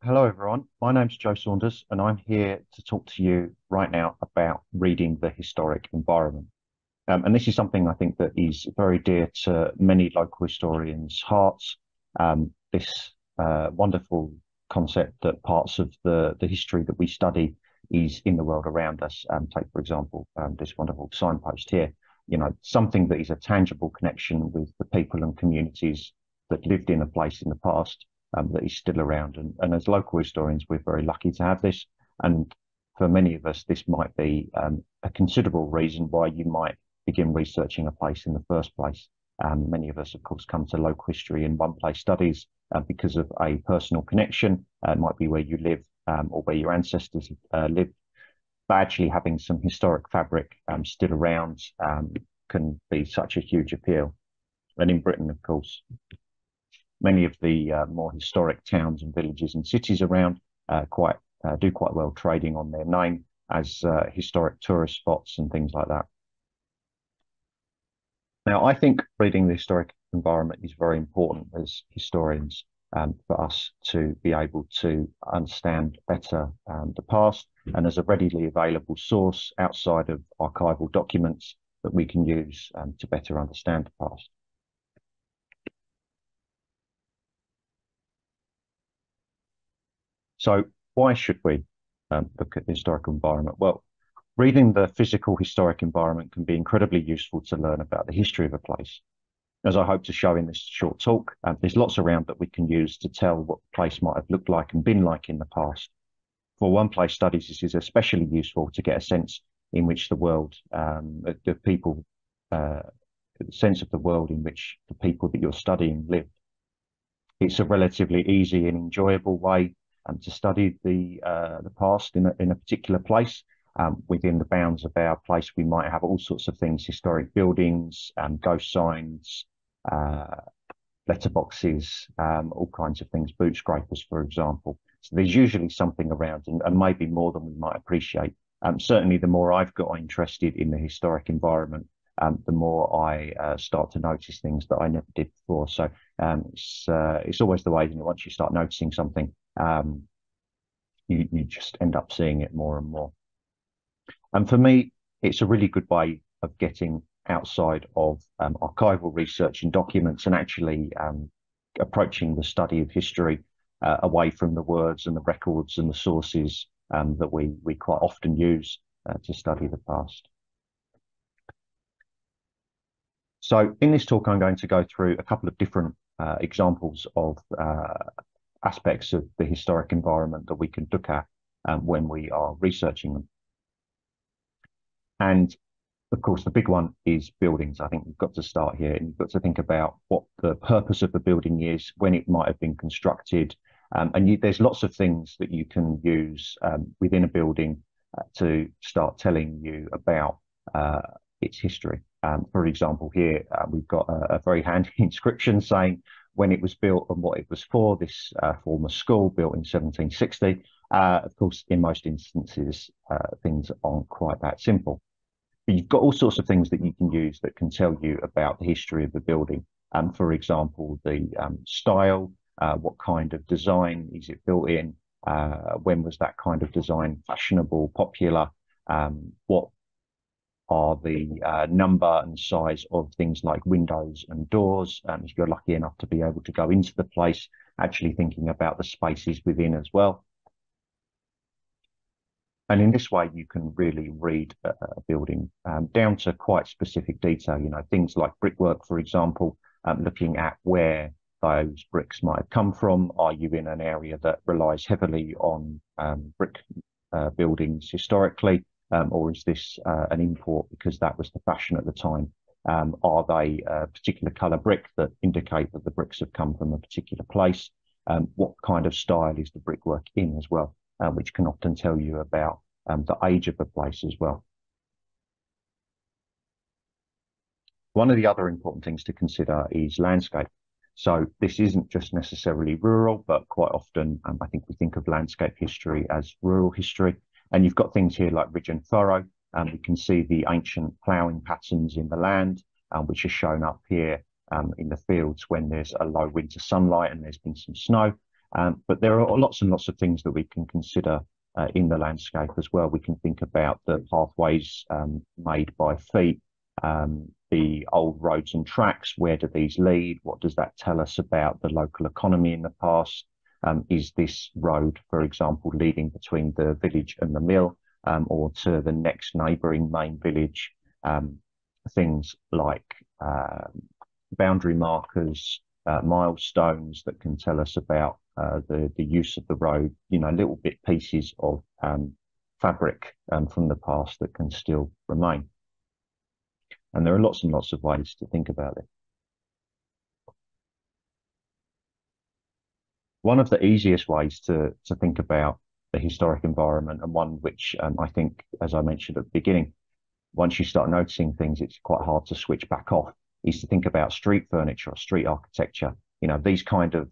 Hello, everyone. My name's Joe Saunders, and I'm here to talk to you right now about reading the historic environment. And this is something I think that is very dear to many local historians' hearts. This wonderful concept that parts of the history that we study is in the world around us. Take, for example, this wonderful signpost here. You know, something that is a tangible connection with the people and communities that lived in a place in the past that is still around. And as local historians, we're very lucky to have this. And for many of us, this might be a considerable reason why you might begin researching a place in the first place. Many of us, of course, come to local history in one place studies because of a personal connection. It might be where you live or where your ancestors lived. But actually having some historic fabric still around can be such a huge appeal. And in Britain, of course, many of the more historic towns and villages and cities around do quite well trading on their name as historic tourist spots and things like that. Now, I think reading the historic environment is very important as historians for us to be able to understand better the past, and as a readily available source outside of archival documents that we can use to better understand the past. So why should we look at the historical environment? Well, reading the physical historic environment can be incredibly useful to learn about the history of a place. As I hope to show in this short talk, there's lots around that we can use to tell what the place might have looked like and been like in the past. For one place studies, this is especially useful to get a sense in which the world, the people, sense of the world in which the people that you're studying lived. It's a relatively easy and enjoyable way to study the past in a particular place. Within the bounds of our place, we might have all sorts of things: historic buildings, ghost signs, letterboxes, all kinds of things, boot scrapers, for example. So there's usually something around, and maybe more than we might appreciate. Certainly, the more I've got interested in the historic environment, the more I start to notice things that I never did before. So it's always the way, you know, once you start noticing something, you just end up seeing it more and more. And for me, it's a really good way of getting outside of archival research and documents and actually approaching the study of history away from the words and the records and the sources that we quite often use to study the past. So in this talk, I'm going to go through a couple of different examples of aspects of the historic environment that we can look at when we are researching them. And of course, the big one is buildings. I think you've got to start here and you've got to think about what the purpose of the building is, when it might have been constructed. There's lots of things that you can use within a building to start telling you about its history. For example, here we've got a very handy inscription saying when it was built and what it was for. This former school built in 1760. Of course, in most instances, things aren't quite that simple. But you've got all sorts of things that you can use that can tell you about the history of the building. For example, the style, what kind of design is it built in? When was that kind of design fashionable, popular? What are the number and size of things like windows and doors, if you're lucky enough to be able to go into the place, actually thinking about the spaces within as well. And in this way, you can really read a building down to quite specific detail, you know, things like brickwork, for example, looking at where those bricks might have come from. Are you in an area that relies heavily on brick buildings historically? Or is this an import because that was the fashion at the time? Are they a particular colour brick that indicate that the bricks have come from a particular place? What kind of style is the brickwork in as well, which can often tell you about the age of the place as well. One of the other important things to consider is landscape. So this isn't just necessarily rural, but quite often I think we think of landscape history as rural history. And you've got things here like ridge and furrow, and we can see the ancient ploughing patterns in the land, which are shown up here in the fields when there's a low winter sunlight and there's been some snow. But there are lots and lots of things that we can consider in the landscape as well. We can think about the pathways made by feet, the old roads and tracks. Where do these lead? What does that tell us about the local economy in the past? Is this road, for example, leading between the village and the mill, or to the next neighbouring main village? Things like boundary markers, milestones that can tell us about the use of the road, little bit pieces of fabric from the past that can still remain. And there are lots and lots of ways to think about it. One of the easiest ways to think about the historic environment, and one which I think, as I mentioned at the beginning, once you start noticing things, it's quite hard to switch back off, is to think about street furniture or street architecture. These kind of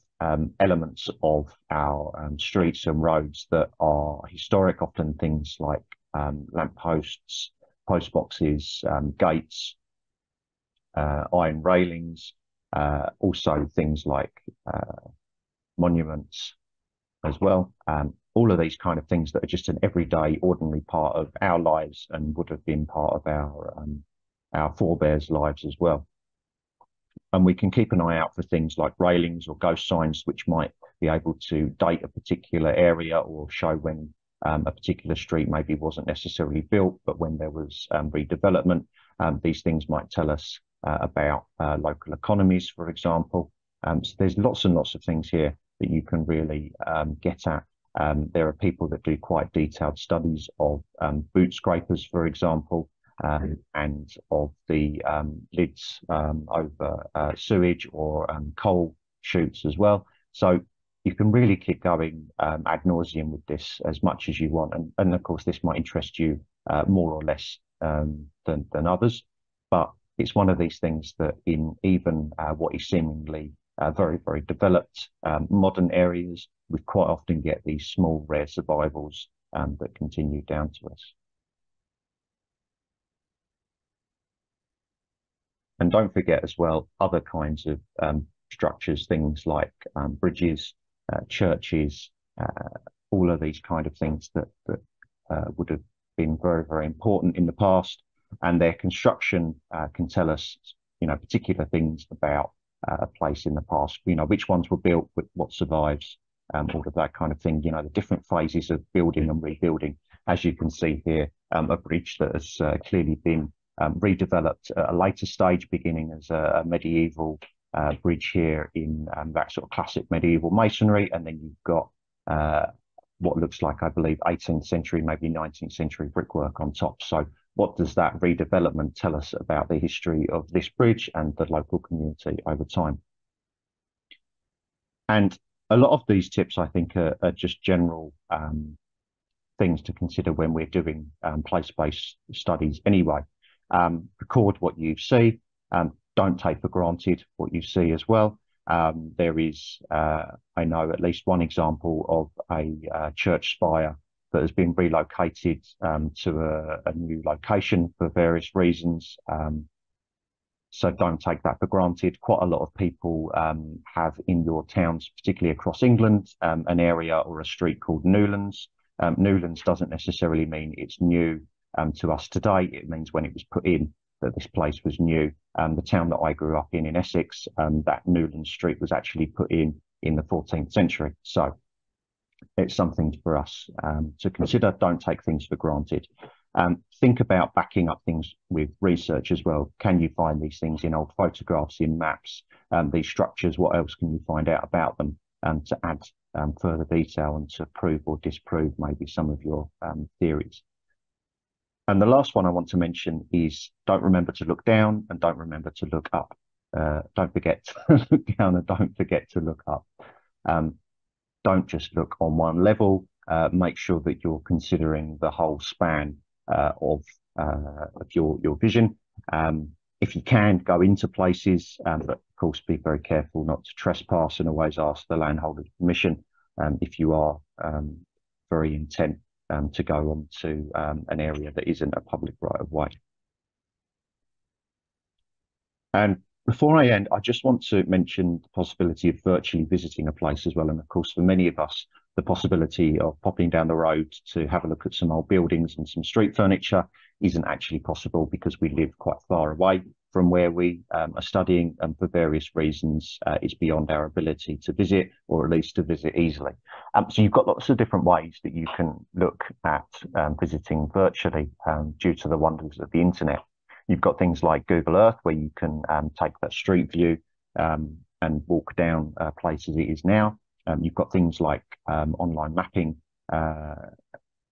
elements of our streets and roads that are historic, often things like lampposts, post boxes, gates, iron railings, also things like monuments as well. All of these kind of things that are just an everyday, ordinary part of our lives and would have been part of our forebears' lives as well. And we can keep an eye out for things like railings or ghost signs, which might be able to date a particular area or show when a particular street maybe wasn't necessarily built, but when there was redevelopment. These things might tell us about local economies, for example. So there's lots and lots of things here that you can really get at. There are people that do quite detailed studies of boot scrapers, for example, and of the lids over sewage or coal chutes as well. So you can really keep going ad nauseum with this as much as you want. And of course, this might interest you more or less than others. But it's one of these things that in even what is seemingly very, very developed modern areas, we quite often get these small, rare survivals that continue down to us. And don't forget as well, other kinds of structures, things like bridges, churches, all of these kind of things that would have been very, very important in the past. And their construction can tell us, particular things about a place in the past, which ones were built, what survives, all of that kind of thing, the different phases of building and rebuilding. As you can see here, a bridge that has clearly been redeveloped at a later stage, beginning as a medieval bridge here in that sort of classic medieval masonry. And then you've got what looks like, I believe, 18th century, maybe 19th century brickwork on top. So what does that redevelopment tell us about the history of this bridge and the local community over time? And a lot of these tips, I think, are just general things to consider when we're doing place-based studies anyway. Record what you see. Don't take for granted what you see as well. There is, I know, at least one example of a church spire that has been relocated to a new location for various reasons. So don't take that for granted. Quite a lot of people have in your towns, particularly across England, an area or a street called Newlands. Newlands doesn't necessarily mean it's new to us today. It means when it was put in that this place was new. The town that I grew up in Essex, that Newlands Street was actually put in the 14th century. So it's something for us to consider. Don't take things for granted. Think about backing up things with research as well. Can you find these things in old photographs, in maps, these structures? What else can you find out about them to add further detail and to prove or disprove maybe some of your theories? And the last one I want to mention is don't remember to look down and don't remember to look up. Don't forget to look down and don't forget to look up. Don't just look on one level. Make sure that you're considering the whole span of your vision. If you can, go into places, but of course be very careful not to trespass and always ask the landholder's permission if you are very intent to go on to an area that isn't a public right of way. And Before I end, I just want to mention the possibility of virtually visiting a place as well. And of course, for many of us, the possibility of popping down the road to have a look at some old buildings and some street furniture isn't actually possible because we live quite far away from where we are studying, and for various reasons, it's beyond our ability to visit, or at least to visit easily. So you've got lots of different ways that you can look at visiting virtually due to the wonders of the internet. You've got things like Google Earth, where you can take that street view and walk down a place as it is now. You've got things like online mapping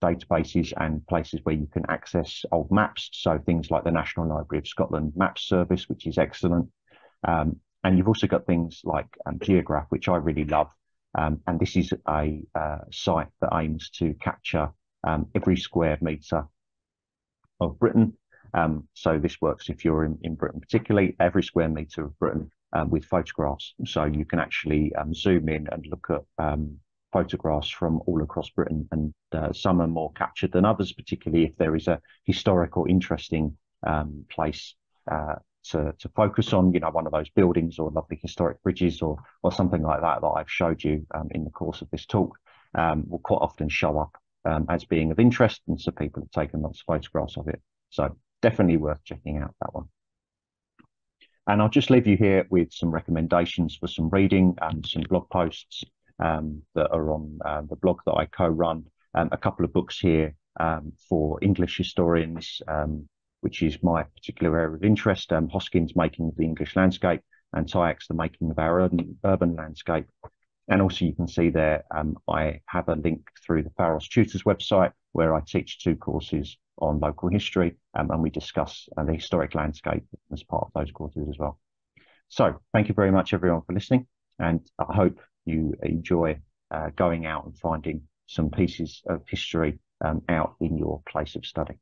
databases and places where you can access old maps. So things like the National Library of Scotland Maps Service, which is excellent. And you've also got things like Geograph, which I really love. And this is a site that aims to capture every square metre of Britain. So this works if you're in Britain, particularly every square metre of Britain with photographs. So you can actually zoom in and look at photographs from all across Britain, and some are more captured than others, particularly if there is a historic or interesting place to focus on, you know, one of those buildings or lovely historic bridges or something like that that I've showed you in the course of this talk will quite often show up as being of interest, and so people have taken lots of photographs of it. So definitely worth checking out that one. And I'll just leave you here with some recommendations for some reading and some blog posts that are on the blog that I co-run. A couple of books here for English historians, which is my particular area of interest. Hoskins' Making of the English Landscape, and Tyak's The Making of Our Urban Landscape. And also you can see there, I have a link through the Pharos Tutors website where I teach 2 courses on local history, and we discuss the historic landscape as part of those courses as well. So thank you very much everyone for listening, and I hope you enjoy going out and finding some pieces of history out in your place of study.